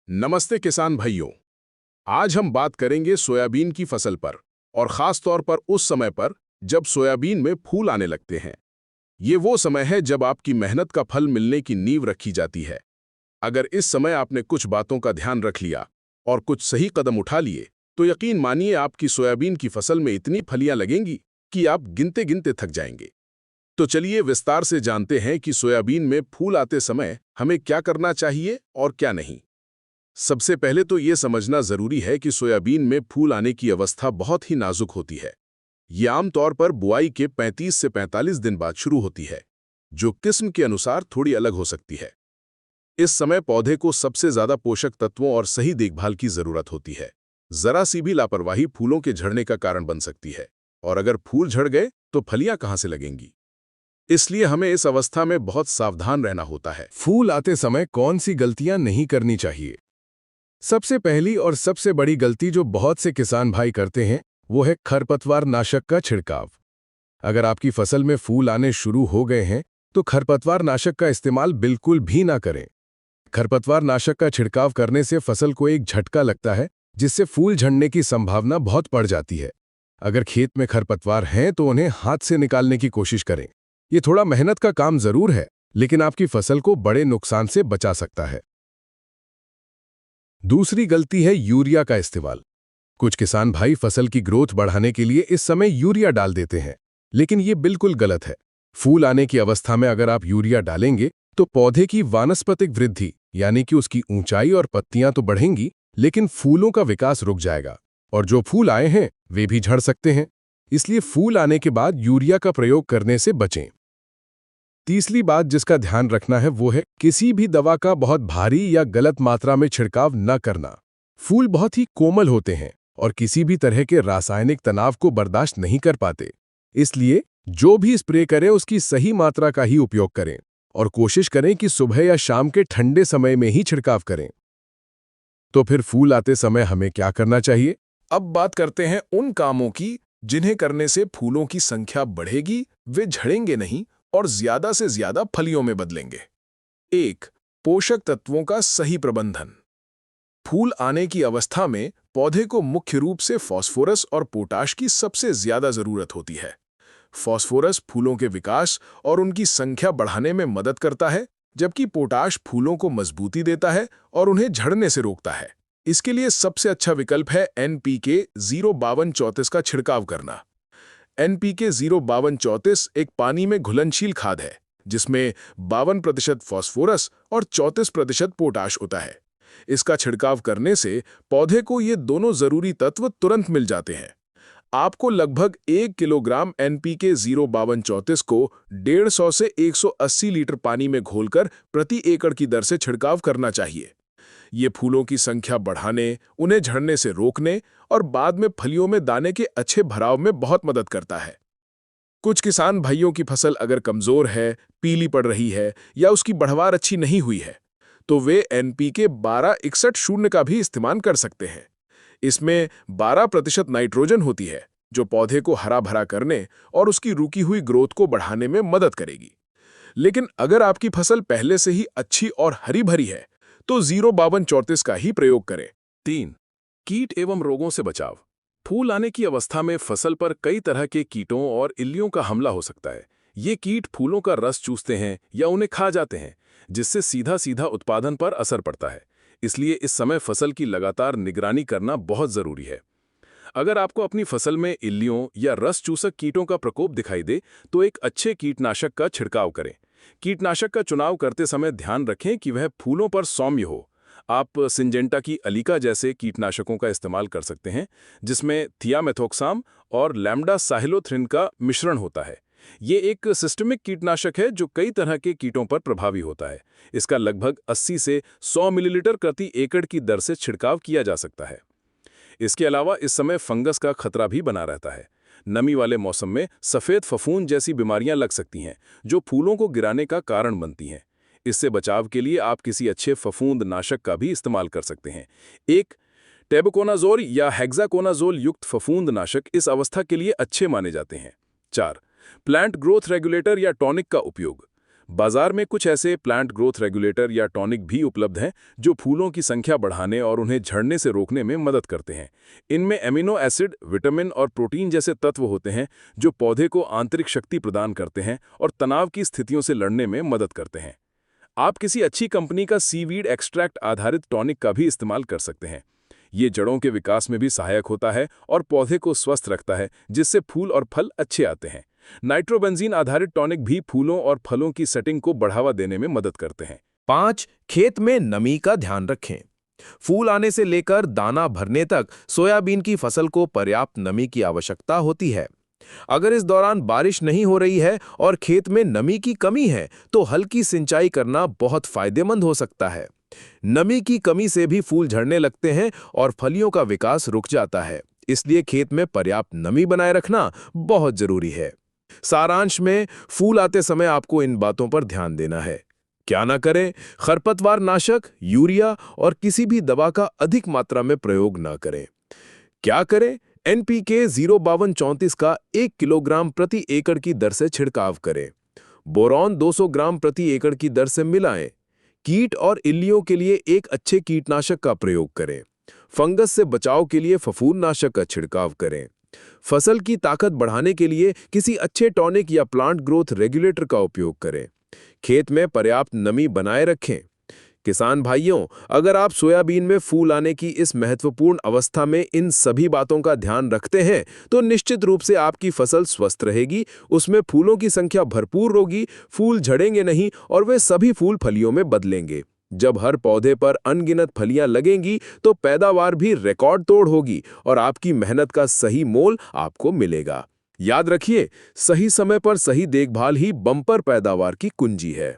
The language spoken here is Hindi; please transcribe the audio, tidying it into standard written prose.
नमस्ते किसान भाइयों। आज हम बात करेंगे सोयाबीन की फसल पर और ख़ास तौर पर उस समय पर जब सोयाबीन में फूल आने लगते हैं। ये वो समय है जब आपकी मेहनत का फल मिलने की नींव रखी जाती है। अगर इस समय आपने कुछ बातों का ध्यान रख लिया और कुछ सही कदम उठा लिए तो यकीन मानिए आपकी सोयाबीन की फसल में इतनी फलियां लगेंगी कि आप गिनते गिनते थक जाएंगे। तो चलिए विस्तार से जानते हैं कि सोयाबीन में फूल आते समय हमें क्या करना चाहिए और क्या नहीं। सबसे पहले तो ये समझना जरूरी है कि सोयाबीन में फूल आने की अवस्था बहुत ही नाजुक होती है। ये आमतौर पर बुआई के 35 से 45 दिन बाद शुरू होती है, जो किस्म के अनुसार थोड़ी अलग हो सकती है। इस समय पौधे को सबसे ज्यादा पोषक तत्वों और सही देखभाल की जरूरत होती है। जरा सी भी लापरवाही फूलों के झड़ने का कारण बन सकती है, और अगर फूल झड़ गए तो फलियां कहां से लगेंगी। इसलिए हमें इस अवस्था में बहुत सावधान रहना होता है। फूल आते समय कौन सी गलतियां नहीं करनी चाहिए? सबसे पहली और सबसे बड़ी गलती जो बहुत से किसान भाई करते हैं, वो है खरपतवार नाशक का छिड़काव। अगर आपकी फसल में फूल आने शुरू हो गए हैं, तो खरपतवार नाशक का इस्तेमाल बिल्कुल भी ना करें। खरपतवार नाशक का छिड़काव करने से फसल को एक झटका लगता है, जिससे फूल झड़ने की संभावना बहुत बढ़ जाती है। अगर खेत में खरपतवार हैं, तो उन्हें हाथ से निकालने की कोशिश करें। ये थोड़ा मेहनत का काम जरूर है, लेकिन आपकी फसल को बड़े नुकसान से बचा सकता है। दूसरी गलती है यूरिया का इस्तेमाल। कुछ किसान भाई फसल की ग्रोथ बढ़ाने के लिए इस समय यूरिया डाल देते हैं, लेकिन ये बिल्कुल गलत है। फूल आने की अवस्था में अगर आप यूरिया डालेंगे तो पौधे की वानस्पतिक वृद्धि यानी कि उसकी ऊंचाई और पत्तियां तो बढ़ेंगी, लेकिन फूलों का विकास रुक जाएगा और जो फूल आए हैं वे भी झड़ सकते हैं। इसलिए फूल आने के बाद यूरिया का प्रयोग करने से बचें। तीसरी बात जिसका ध्यान रखना है वो है किसी भी दवा का बहुत भारी या गलत मात्रा में छिड़काव न करना। फूल बहुत ही कोमल होते हैं और किसी भी तरह के रासायनिक तनाव को बर्दाश्त नहीं कर पाते। इसलिए जो भी स्प्रे करें उसकी सही मात्रा का ही उपयोग करें और कोशिश करें कि सुबह या शाम के ठंडे समय में ही छिड़काव करें। तो फिर फूल आते समय हमें क्या करना चाहिए? अब बात करते हैं उन कामों की जिन्हें करने से फूलों की संख्या बढ़ेगी, वे झड़ेंगे नहीं और ज्यादा से ज्यादा फलियों में बदलेंगे। 1. पोषक तत्वों का सही प्रबंधन। फूल आने की अवस्था में पौधे को मुख्य रूप से फास्फोरस और पोटाश की सबसे ज्यादा जरूरत होती है। फास्फोरस फूलों के विकास और उनकी संख्या बढ़ाने में मदद करता है, जबकि पोटाश फूलों को मजबूती देता है और उन्हें झड़ने से रोकता है। इसके लिए सबसे अच्छा विकल्प है NPK 05234 का छिड़काव करना। NPK 05234 एक पानी में घुलनशील खाद है, जिसमें 52% फास्फोरस और 34% पोटाश होता है। इसका छिड़काव करने से पौधे को ये दोनों जरूरी तत्व तुरंत मिल जाते हैं। आपको लगभग 1 किलोग्राम NPK 05234 को 150 से 180 लीटर पानी में घोलकर प्रति एकड़ की दर से छिड़काव करना चाहिए। ये फूलों की संख्या बढ़ाने, उन्हें झड़ने से रोकने और बाद में फलियों में दाने के अच्छे भराव में बहुत मदद करता है। कुछ किसान भाइयों की फसल अगर कमजोर है, पीली पड़ रही है या उसकी बढ़वार अच्छी नहीं हुई है, तो वे NPK 1261 का भी इस्तेमाल कर सकते हैं। इसमें 12% नाइट्रोजन होती है, जो पौधे को हरा भरा करने और उसकी रुकी हुई ग्रोथ को बढ़ाने में मदद करेगी। लेकिन अगर आपकी फसल पहले से ही अच्छी और हरी भरी है, तो 05234 का ही प्रयोग करें। 3. कीट एवं रोगों से बचाव। फूल आने की अवस्था में फसल पर कई तरह के कीटों और इल्लियों का हमला हो सकता है। ये कीट फूलों का रस चूसते हैं या उन्हें खा जाते हैं, जिससे सीधा सीधा उत्पादन पर असर पड़ता है। इसलिए इस समय फसल की लगातार निगरानी करना बहुत जरूरी है। अगर आपको अपनी फसल में इल्लियों या रस चूसक कीटों का प्रकोप दिखाई दे, तो एक अच्छे कीटनाशक का छिड़काव करें। कीटनाशक का चुनाव करते समय ध्यान रखें कि वह फूलों पर सौम्य हो। आप सिंजेंटा की अलीका जैसे कीटनाशकों का इस्तेमाल कर सकते हैं, जिसमें थियामेथोक्साम और लैम्डा साहिलोथ्रिन का मिश्रण होता है। ये एक सिस्टमिक कीटनाशक है जो कई तरह के कीटों पर प्रभावी होता है। इसका लगभग 80 से 100 मिलीलीटर प्रति एकड़ की दर से छिड़काव किया जा सकता है। इसके अलावा इस समय फंगस का खतरा भी बना रहता है। नमी वाले मौसम में सफ़ेद फफूंद जैसी बीमारियां लग सकती हैं, जो फूलों को गिराने का कारण बनती हैं। इससे बचाव के लिए आप किसी अच्छे फफूंद नाशक का भी इस्तेमाल कर सकते हैं। एक टेबुकोनाजोल या हेक्साकोनाजोल युक्त फफूंद नाशक इस अवस्था के लिए अच्छे माने जाते हैं। 4. प्लांट ग्रोथ रेगुलेटर या टॉनिक का उपयोग। बाजार में कुछ ऐसे प्लांट ग्रोथ रेगुलेटर या टॉनिक भी उपलब्ध हैं जो फूलों की संख्या बढ़ाने और उन्हें झड़ने से रोकने में मदद करते हैं। इनमें एमिनो एसिड, विटामिन और प्रोटीन जैसे तत्व होते हैं जो पौधे को आंतरिक शक्ति प्रदान करते हैं और तनाव की स्थितियों से लड़ने में मदद करते हैं। आप किसी अच्छी कंपनी का सीवीड एक्सट्रैक्ट आधारित टॉनिक का भी इस्तेमाल कर सकते हैं। ये जड़ों के विकास में भी सहायक होता है और पौधे को स्वस्थ रखता है, जिससे फूल और फल अच्छे आते हैं। नाइट्रोबेंजीन आधारित टॉनिक भी फूलों और फलों की सेटिंग को बढ़ावा देने में मदद करते हैं। 5. खेत में नमी का ध्यान रखें। फूल आने से लेकर दाना भरने तक सोयाबीन की फसल को पर्याप्त नमी की आवश्यकता होती है। अगर इस दौरान बारिश नहीं हो रही है और खेत में नमी की कमी है, तो हल्की सिंचाई करना बहुत फायदेमंद हो सकता है। नमी की कमी से भी फूल झड़ने लगते हैं और फलियों का विकास रुक जाता है, इसलिए खेत में पर्याप्त नमी बनाए रखना बहुत जरूरी है। सारांश में, फूल आते समय आपको इन बातों पर ध्यान देना है। क्या ना करें? खरपतवार नाशक, यूरिया और किसी भी दवा का अधिक मात्रा में प्रयोग ना करें। क्या करें? NPK 05234 का 1 किलोग्राम प्रति एकड़ की दर से छिड़काव करें। बोरॉन 200 ग्राम प्रति एकड़ की दर से मिलाएं। कीट और इल्लियों के लिए एक अच्छे कीटनाशक का प्रयोग करें। फंगस से बचाव के लिए फफूंदनाशक का छिड़काव करें। फसल की ताकत बढ़ाने के लिए किसी अच्छे टॉनिक या प्लांट ग्रोथ रेगुलेटर का उपयोग करें। खेत में पर्याप्त नमी बनाए रखें। किसान भाइयों, अगर आप सोयाबीन में फूल आने की इस महत्वपूर्ण अवस्था में इन सभी बातों का ध्यान रखते हैं, तो निश्चित रूप से आपकी फसल स्वस्थ रहेगी, उसमें फूलों की संख्या भरपूर होगी, फूल झड़ेंगे नहीं और वे सभी फूल फलियों में बदलेंगे। जब हर पौधे पर अनगिनत फलियां लगेंगी, तो पैदावार भी रिकॉर्ड तोड़ होगी और आपकी मेहनत का सही मोल आपको मिलेगा। याद रखिए, सही समय पर सही देखभाल ही बम्पर पैदावार की कुंजी है।